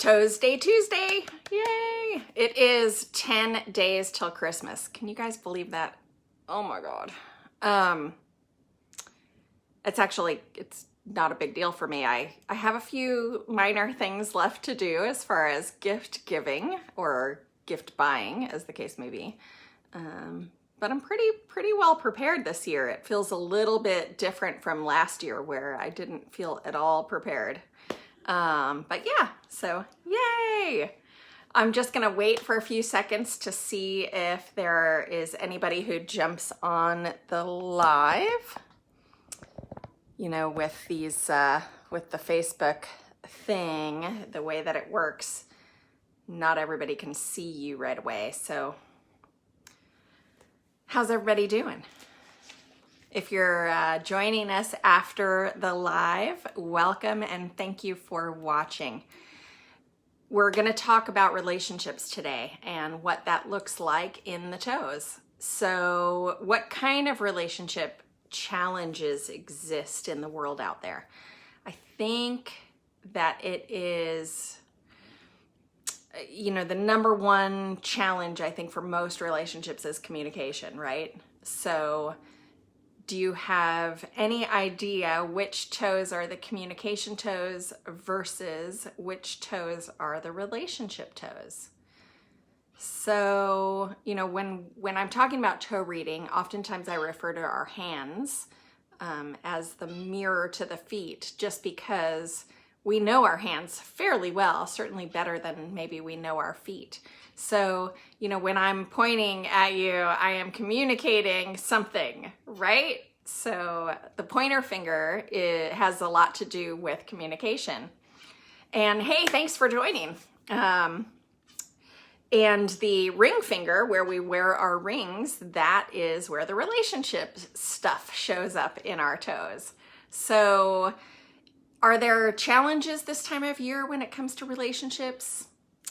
ToesDay Tuesday. Yay! It is 10 days till Christmas. Can you guys believe that? Oh my God. It's not a big deal for me. I have a few minor things left to do as far as gift giving or gift buying, as the case may be. But I'm pretty well prepared this year. It feels a little bit different from last year where I didn't feel at all prepared. But yeah, so yay! I'm just gonna wait for a few seconds to see if there is anybody who jumps on the live. You know, with these, with the Facebook thing, the way that it works, not everybody can see you right away. So how's everybody doing? If you're joining us after the live, welcome and thank you for watching. We're gonna talk about relationships today and what that looks like in the toes. So what kind of relationship challenges exist in the world out there? I think that it is, you know, the number one challenge I think for most relationships is communication, right? So do you have any idea which toes are the communication toes versus which toes are the relationship toes? So, you know, when I'm talking about toe reading, oftentimes I refer to our hands as the mirror to the feet, just because we know our hands fairly well, certainly better than maybe we know our feet. So, you know, when I'm pointing at you, I am communicating something, right? So the pointer finger has a lot to do with communication. And hey, thanks for joining. And the ring finger, where we wear our rings, that is where the relationship stuff shows up in our toes. So are there challenges this time of year when it comes to relationships?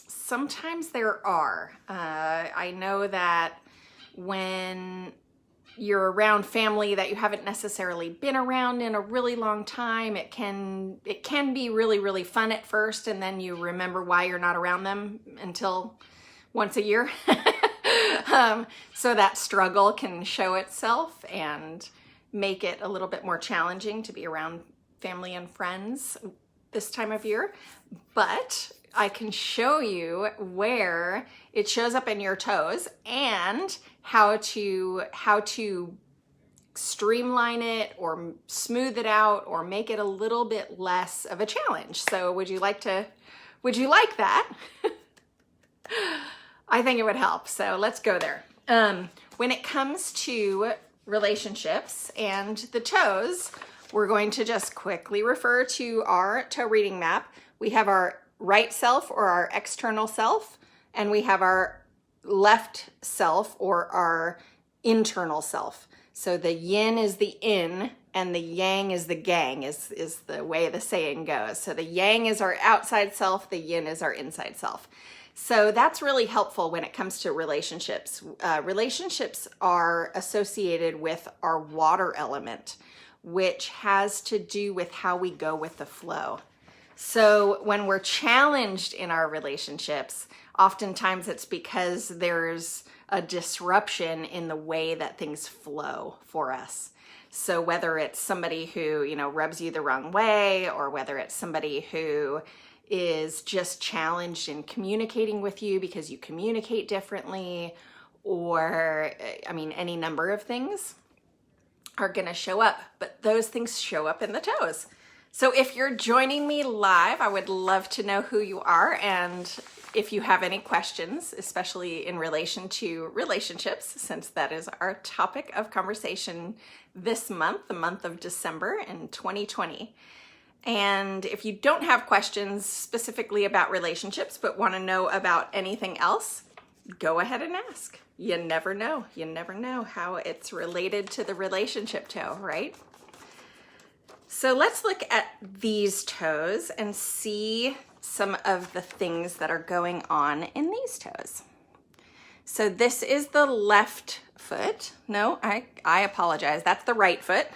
Sometimes there are. I know that when you're around family that you haven't necessarily been around in a really long time, it can be really, really fun at first, and then you remember why you're not around them until once a year. So that struggle can show itself and make it a little bit more challenging to be around family and friends this time of year. But I can show you where it shows up in your toes and how to streamline it or smooth it out or make it a little bit less of a challenge. So would you like that? I think it would help. So let's go there. When it comes to relationships and the toes, we're going to just quickly refer to our toe reading map. We have our right self or our external self, and we have our left self or our internal self. So the yin is the in and the yang is the gang is the way the saying goes. So the yang is our outside self, the yin is our inside self. So that's really helpful when it comes to relationships. Relationships are associated with our water element, which has to do with how we go with the flow. So when we're challenged in our relationships, oftentimes it's because there's a disruption in the way that things flow for us. So whether it's somebody who, you know, rubs you the wrong way, or whether it's somebody who is just challenged in communicating with you because you communicate differently, or, I mean, any number of things are gonna show up, but those things show up in the toes. So if you're joining me live, I would love to know who you are, and if you have any questions, especially in relation to relationships, since that is our topic of conversation this month, the month of December in 2020. And if you don't have questions specifically about relationships, but want to know about anything else, go ahead and ask. You never know. You never know how it's related to the relationship toe, right? So let's look at these toes and see some of the things that are going on in these toes. So this is the left foot. No, I apologize. That's the right foot.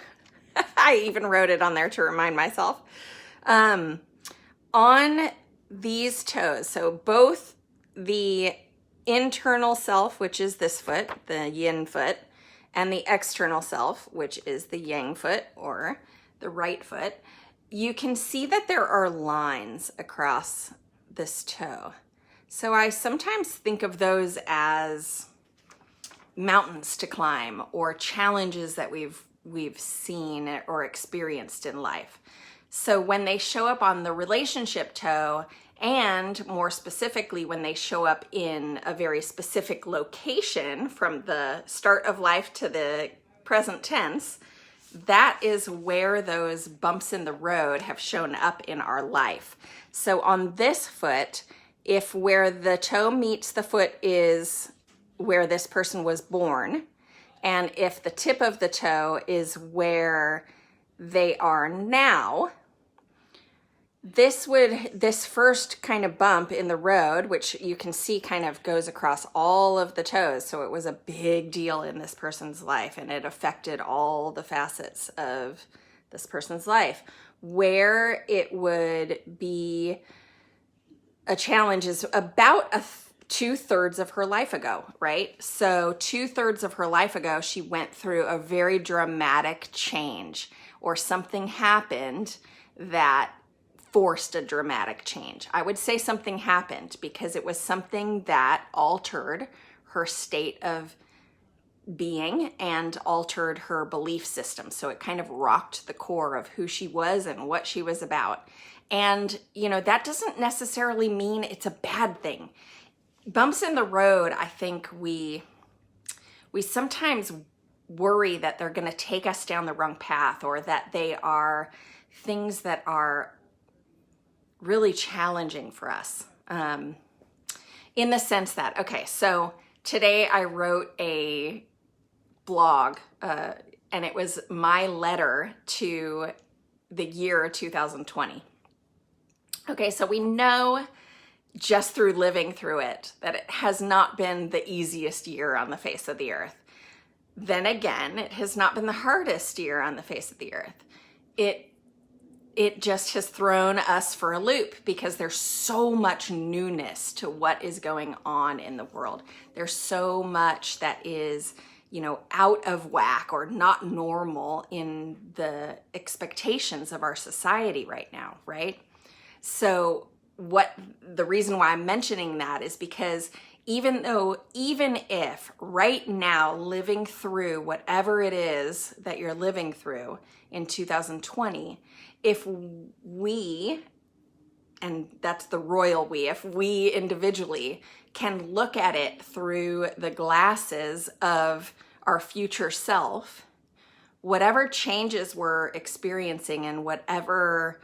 I even wrote it on there to remind myself. On these toes, so both the internal self, which is this foot, the yin foot, and the external self, which is the yang foot or the right foot, you can see that there are lines across this toe. So I sometimes think of those as mountains to climb or challenges that we've seen or experienced in life. So when they show up on the relationship toe, and more specifically, when they show up in a very specific location from the start of life to the present tense, that is where those bumps in the road have shown up in our life. So on this foot, if where the toe meets the foot is where this person was born, and if the tip of the toe is where they are now, this first kind of bump in the road, which you can see kind of goes across all of the toes. So it was a big deal in this person's life, and it affected all the facets of this person's life. Where it would be a challenge is about 2/3 of her life ago, right? So 2/3 of her life ago, she went through a very dramatic change, or something happened that forced a dramatic change. I would say something happened because it was something that altered her state of being and altered her belief system. So it kind of rocked the core of who she was and what she was about. And, that doesn't necessarily mean it's a bad thing. Bumps in the road, I think we sometimes worry that they're going to take us down the wrong path, or that they are things that are really challenging for us, in the sense that, okay, so today I wrote a blog, and it was my letter to the year 2020. Okay, so we know just through living through it that it has not been the easiest year on the face of the earth. Then again, it has not been the hardest year on the face of the earth. It just has thrown us for a loop because there's so much newness to what is going on in the world. There's so much that is, out of whack or not normal in the expectations of our society right now, right? So the reason why I'm mentioning that is because even if right now, living through whatever it is that you're living through in 2020, if we, and that's the royal we, if we individually can look at it through the glasses of our future self, whatever changes we're experiencing and whatever,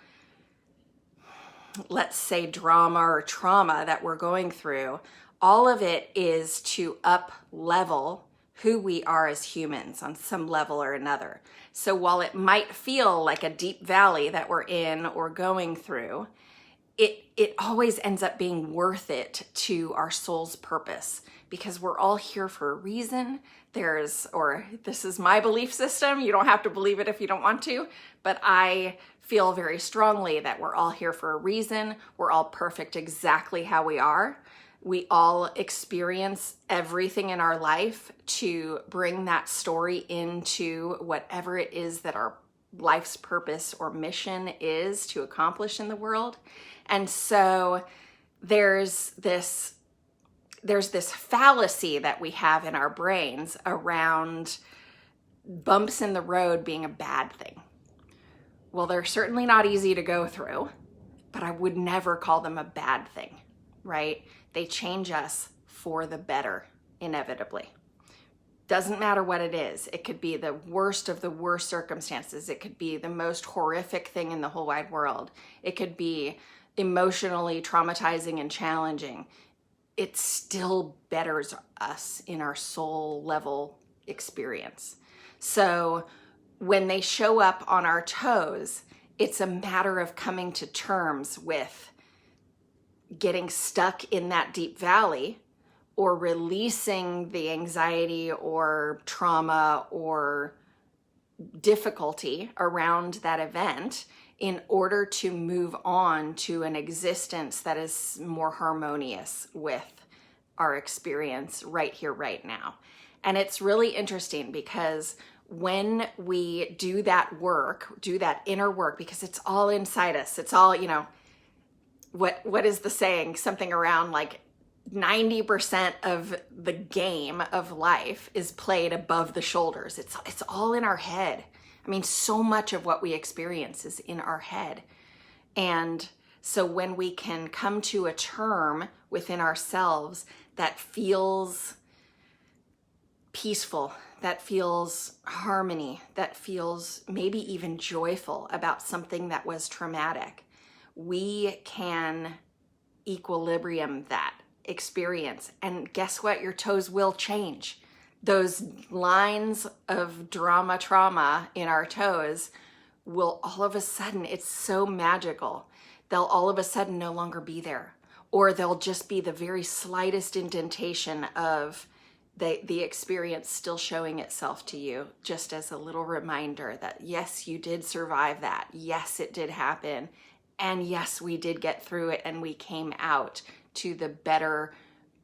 let's say, drama or trauma that we're going through, all of it is to up level who we are as humans on some level or another. So while it might feel like a deep valley that we're in or going through, it always ends up being worth it to our soul's purpose, because we're all here for a reason. This is my belief system. You don't have to believe it if you don't want to, but I feel very strongly that we're all here for a reason. We're all perfect exactly how we are. We all experience everything in our life to bring that story into whatever it is that our life's purpose or mission is to accomplish in the world. And so there's this fallacy that we have in our brains around bumps in the road being a bad thing. Well, they're certainly not easy to go through, but I would never call them a bad thing, right? They change us for the better, inevitably. Doesn't matter what it is. It could be the worst of the worst circumstances. It could be the most horrific thing in the whole wide world. It could be emotionally traumatizing and challenging. It still betters us in our soul level experience. So when they show up on our toes, it's a matter of coming to terms with getting stuck in that deep valley, or releasing the anxiety or trauma or difficulty around that event in order to move on to an existence that is more harmonious with our experience right here, right now. And it's really interesting because when we do that work, do that inner work, because it's all inside us, it's all, what is the saying? Something around like 90% of the game of life is played above the shoulders. It's all in our head. I mean, so much of what we experience is in our head. And so when we can come to a term within ourselves that feels peaceful, that feels harmony, that feels maybe even joyful about something that was traumatic, we can equilibrium that experience. And guess what? Your toes will change. Those lines of trauma in our toes will all of a sudden, it's so magical, they'll all of a sudden no longer be there. Or they'll just be the very slightest indentation of the experience still showing itself to you, just as a little reminder that yes, you did survive that. Yes, it did happen. And yes, we did get through it and we came out to the better,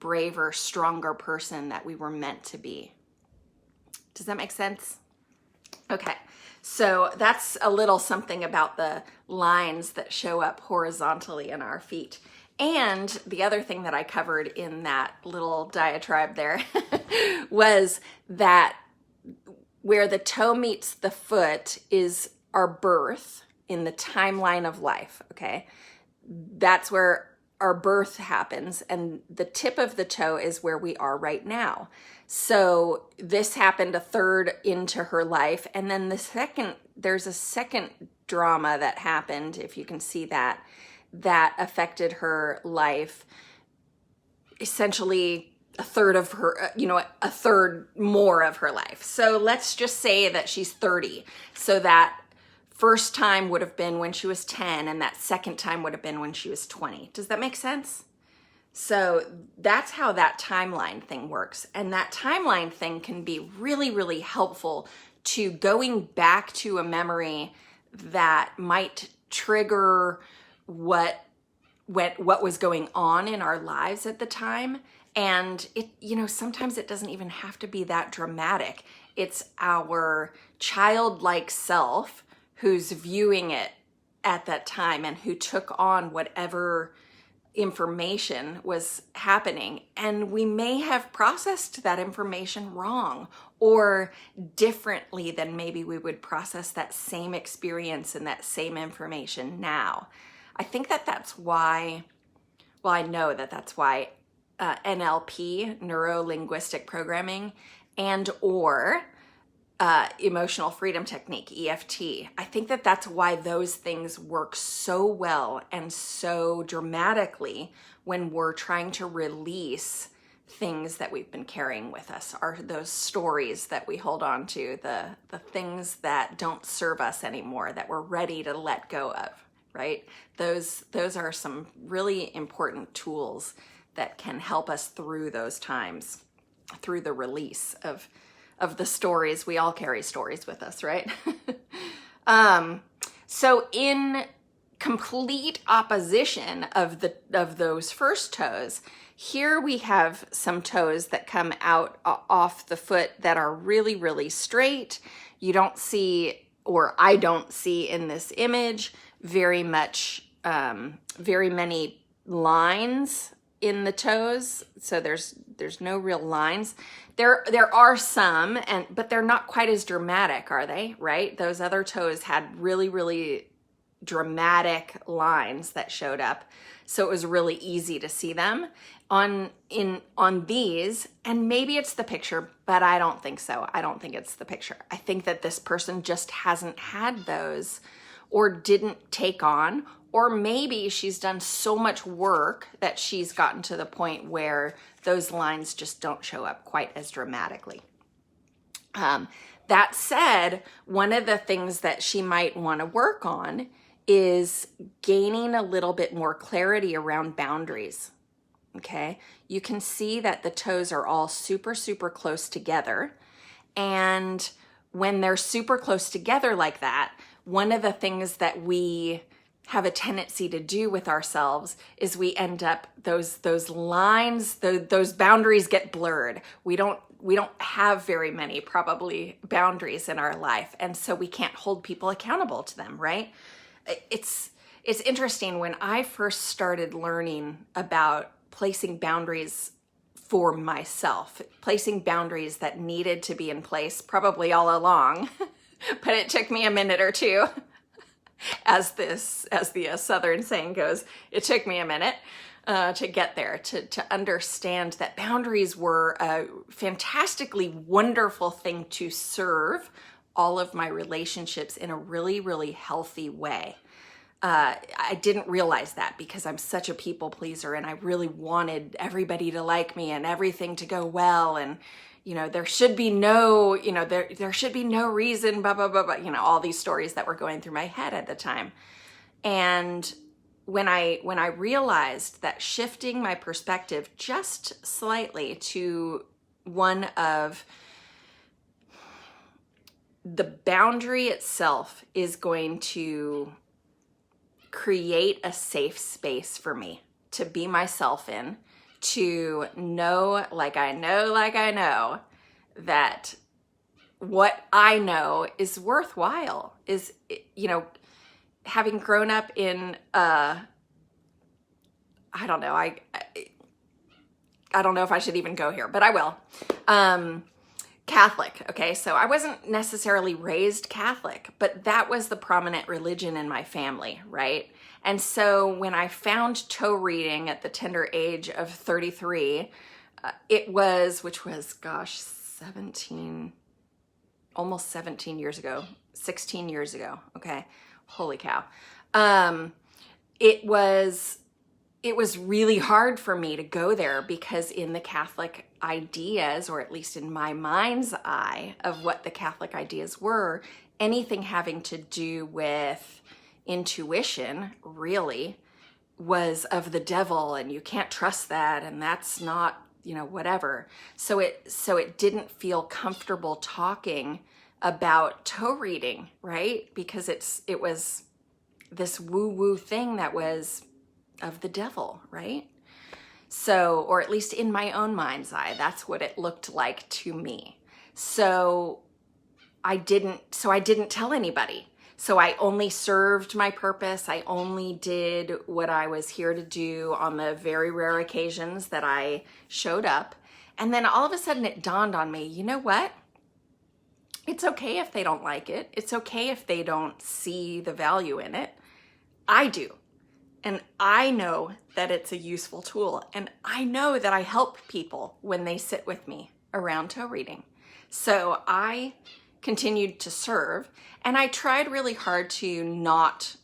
braver, stronger person that we were meant to be. Does that make sense? Okay, so that's a little something about the lines that show up horizontally in our feet. And the other thing that I covered in that little diatribe there was that where the toe meets the foot is our birth in the timeline of life, okay? That's where our birth happens, and the tip of the toe is where we are right now. So this happened a third into her life, and then there's a second drama that happened, if you can see that affected her life, essentially a third of her, a third more of her life. So let's just say that she's 30. So that first time would have been when she was 10, and that second time would have been when she was 20. Does that make sense? So that's how that timeline thing works. And that timeline thing can be really, really helpful to going back to a memory that might trigger what was going on in our lives at the time. And it, sometimes it doesn't even have to be that dramatic. It's our childlike self who's viewing it at that time and who took on whatever information was happening. And we may have processed that information wrong or differently than maybe we would process that same experience and that same information now. I think that's why, I know that's why NLP, neuro-linguistic programming, and or emotional freedom technique, EFT. I think that's why those things work so well and so dramatically when we're trying to release things that we've been carrying with us, are those stories that we hold on to, the things that don't serve us anymore, that we're ready to let go of, right? Those are some really important tools that can help us through those times, through the release of the stories. We all carry stories with us, right? So in complete opposition of those first toes, here we have some toes that come out off the foot that are really, really straight. You don't see, or I don't see in this image, very many lines in the toes. So there's no real lines. There are some, but they're not quite as dramatic, are they? Right? Those other toes had really, really dramatic lines that showed up. So it was really easy to see them on these, and maybe it's the picture, but I don't think so. I don't think it's the picture. I think that this person just hasn't had those, or didn't take on, or maybe she's done so much work that she's gotten to the point where those lines just don't show up quite as dramatically. That said, one of the things that she might want to work on is gaining a little bit more clarity around boundaries. Okay, you can see that the toes are all super, super close together. And when they're super close together like that, one of the things that we have a tendency to do with ourselves is we end up, those lines, those boundaries get blurred. We don't have very many probably boundaries in our life, and so we can't hold people accountable to them, right? It's interesting, when I first started learning about placing boundaries for myself, placing boundaries that needed to be in place probably all along, but it took me a minute or two. As the Southern saying goes, it took me a minute to get there, to understand that boundaries were a fantastically wonderful thing to serve all of my relationships in a really, really healthy way. I didn't realize that because I'm such a people pleaser, and I really wanted everybody to like me and everything to go well, and there should be no, there should be no reason, blah, blah, blah, blah, all these stories that were going through my head at the time. And when I realized that shifting my perspective just slightly to one of the boundary itself is going to create a safe space for me to be myself in, to know, like I know, that what I know is worthwhile, is, having grown up in, I don't know, I don't know if I should even go here, but I will. Catholic, okay, so I wasn't necessarily raised Catholic, but that was the prominent religion in my family, right? And so when I found toe reading at the tender age of 33, which was, gosh, almost 17 years ago, 16 years ago, okay, holy cow. It was really hard for me to go there, because in the Catholic ideas, or at least in my mind's eye of what the Catholic ideas were, anything having to do with intuition really was of the devil, and you can't trust that, and that's not, whatever. So it didn't feel comfortable talking about toe reading, right? Because it was this woo-woo thing that was of the devil, right? So, or at least in my own mind's eye, that's what it looked like to me. So I didn't tell anybody. So I only served my purpose. I only did what I was here to do on the very rare occasions that I showed up. And then all of a sudden it dawned on me, you know what? It's okay if they don't like it. It's okay if they don't see the value in it. I do. And I know that it's a useful tool. And I know that I help people when they sit with me around toe reading. So I continued to serve, and I tried really hard to not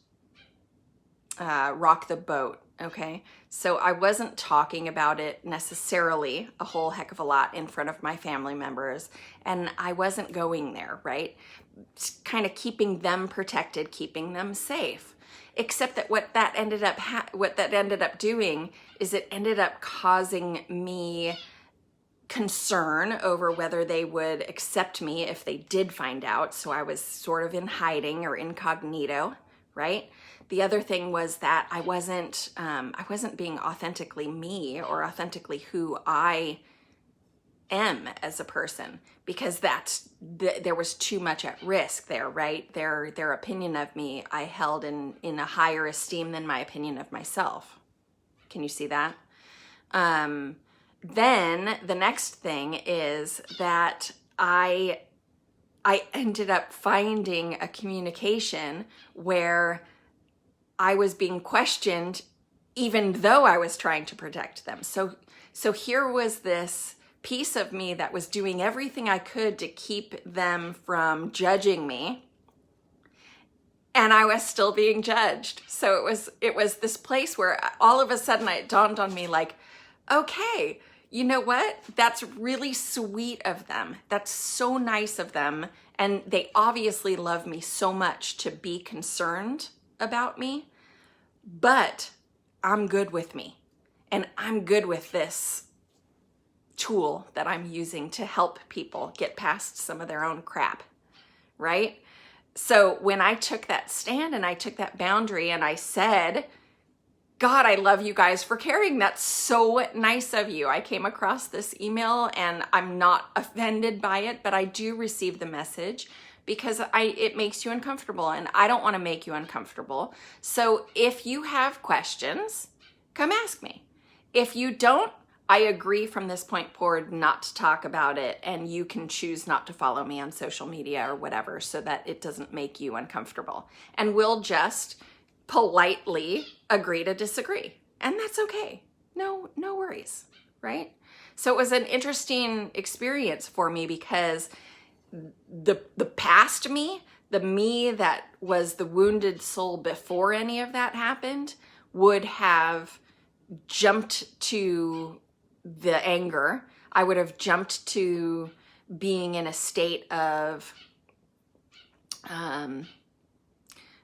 rock the boat, okay? So I wasn't talking about it necessarily a whole heck of a lot in front of my family members, and I wasn't going there, right? Kind of keeping them protected, keeping them safe. Except that what that ended up doing is it ended up causing me concern over whether they would accept me if they did find out. So I was sort of in hiding or incognito, right? The other thing was that I wasn't being authentically me, or authentically who I am as a person, because there was too much at risk there, right? Their opinion of me I held in a higher esteem than my opinion of myself. Can you see that? Then the next thing is that I ended up finding a communication where I was being questioned even though I was trying to protect them. So here was this piece of me that was doing everything I could to keep them from judging me, and I was still being judged. So it was this place where all of a sudden it dawned on me, like, okay, you know what? That's really sweet of them. That's so nice of them. And they obviously love me so much to be concerned about me, but I'm good with me. And I'm good with this tool that I'm using to help people get past some of their own crap. right? So when I took that stand and I took that boundary and I said, God, I love you guys for caring. That's so nice of you. I came across this email and I'm not offended by it, but I do receive the message because it makes you uncomfortable and I don't want to make you uncomfortable. So if you have questions, come ask me. If you don't, I agree from this point forward not to talk about it, and you can choose not to follow me on social media or whatever so that it doesn't make you uncomfortable. And we'll just politely agree to disagree. And that's okay. No worries, right? So it was an interesting experience for me because the past me, the me that was the wounded soul before any of that happened, would have jumped to the anger. I would have jumped to being in a state of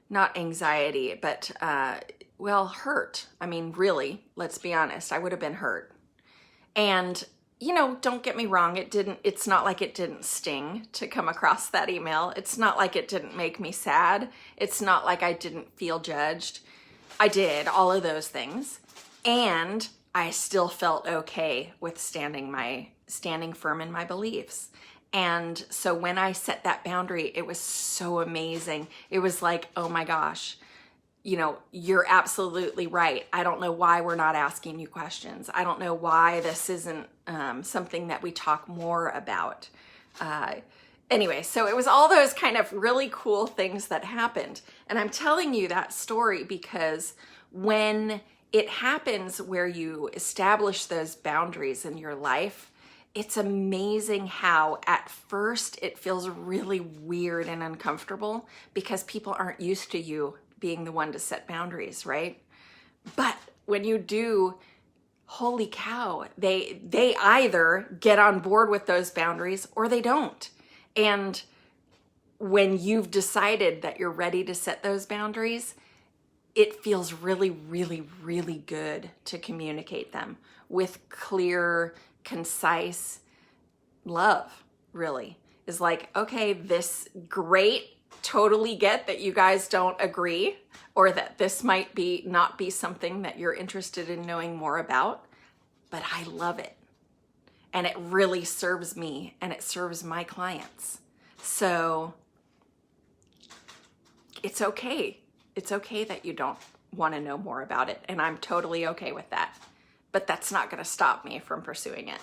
not anxiety, but hurt. I mean, really, let's be honest, I would have been hurt. And don't get me wrong, it's not like it didn't sting to come across that email. It's not like it didn't make me sad. It's not like I didn't feel judged. I did all of those things. And I still felt okay with standing firm in my beliefs. And so when I set that boundary, it was so amazing. It was like, oh my gosh, you're absolutely right. I don't know why we're not asking you questions. I don't know why this isn't something that we talk more about. Anyway, so it was all those kind of really cool things that happened. And I'm telling you that story because when it happens where you establish those boundaries in your life, it's amazing how at first it feels really weird and uncomfortable because people aren't used to you being the one to set boundaries, right? But when you do, holy cow, they either get on board with those boundaries or they don't. And when you've decided that you're ready to set those boundaries, it feels really, really, really good to communicate them with clear, concise love, really. Is like, okay, this great, totally get that you guys don't agree, or that this might not be something that you're interested in knowing more about, but I love it. And it really serves me and it serves my clients. So it's okay. It's okay that you don't want to know more about it, and I'm totally okay with that. But that's not going to stop me from pursuing it.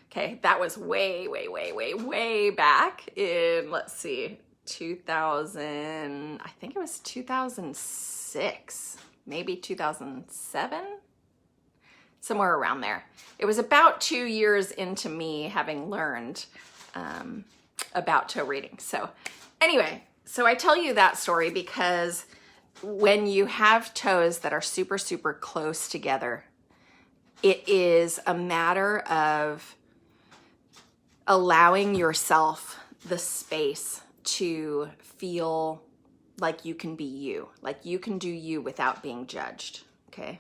Okay, that was way, way, way, way, way back in, let's see, 2000, I think it was 2006, maybe 2007, somewhere around there. It was about 2 years into me having learned about toe reading. So anyway, so I tell you that story because when you have toes that are super, super close together, it is a matter of allowing yourself the space to feel like you can be you, like you can do you without being judged, okay?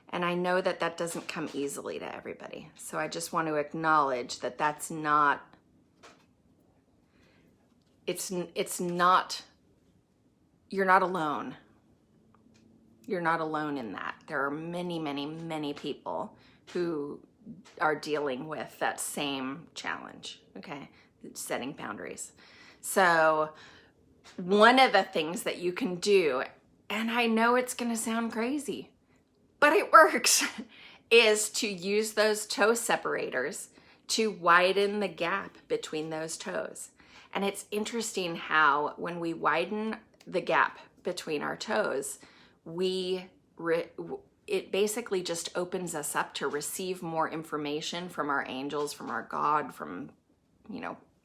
And I know that that doesn't come easily to everybody. So I just want to acknowledge that that's not, it's not, you're not alone. You're not alone in that. There are many, many, many people who are dealing with that same challenge, okay? Setting boundaries. So one of the things that you can do, and I know it's gonna sound crazy, but it works, is to use those toe separators to widen the gap between those toes. And it's interesting how when we widen the gap between our toes, it basically just opens us up to receive more information from our angels, from our God, from,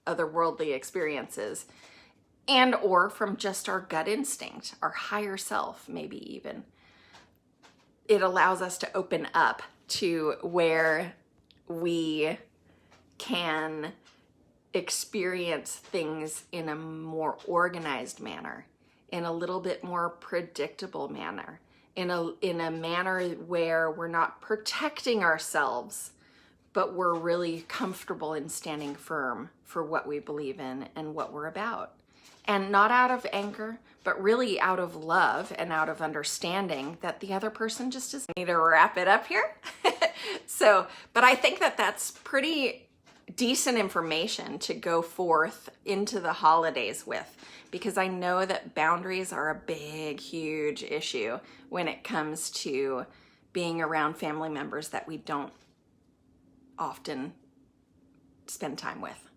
otherworldly experiences, and or from just our gut instinct, our higher self, maybe even. It allows us to open up to where we can experience things in a more organized manner, in a little bit more predictable manner, in a manner where we're not protecting ourselves, but we're really comfortable in standing firm for what we believe in and what we're about. and not out of anger, but really out of love and out of understanding that the other person just doesn't need to wrap it up here. But I think that that's pretty decent information to go forth into the holidays with, because I know that boundaries are a big, huge issue when it comes to being around family members that we don't often spend time with.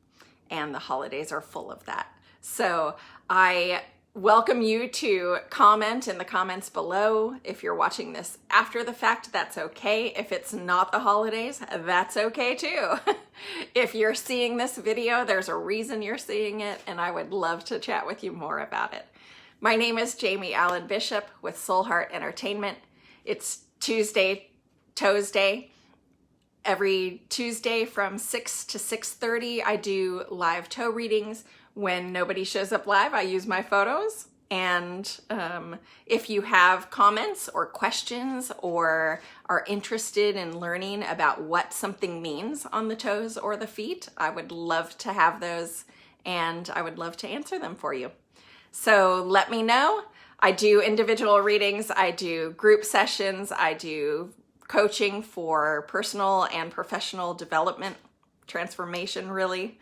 And the holidays are full of that. So I welcome you to comment in the comments below. If you're watching this after the fact, that's okay. If it's not the holidays, that's okay too. If you're seeing this video, there's a reason you're seeing it, and I would love to chat with you more about it. My name is Jamie Allen Bishop with Soul Heart Entertainment. It's ToesDay. Every Tuesday from 6 to 6:30, I do live toe readings. When nobody shows up live, I use my photos. And if you have comments or questions or are interested in learning about what something means on the toes or the feet, I would love to have those, and I would love to answer them for you. So let me know. I do individual readings, I do group sessions, I do coaching for personal and professional development, transformation really.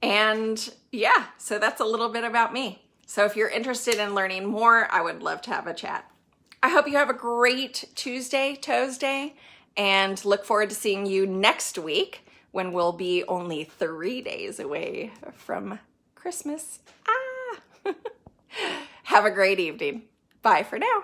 And yeah, so that's a little bit about me. So if you're interested in learning more, I would love to have a chat. I hope you have a great Tuesday, ToesDay, and look forward to seeing you next week when we'll be only 3 days away from Christmas. Have a great evening. Bye for now.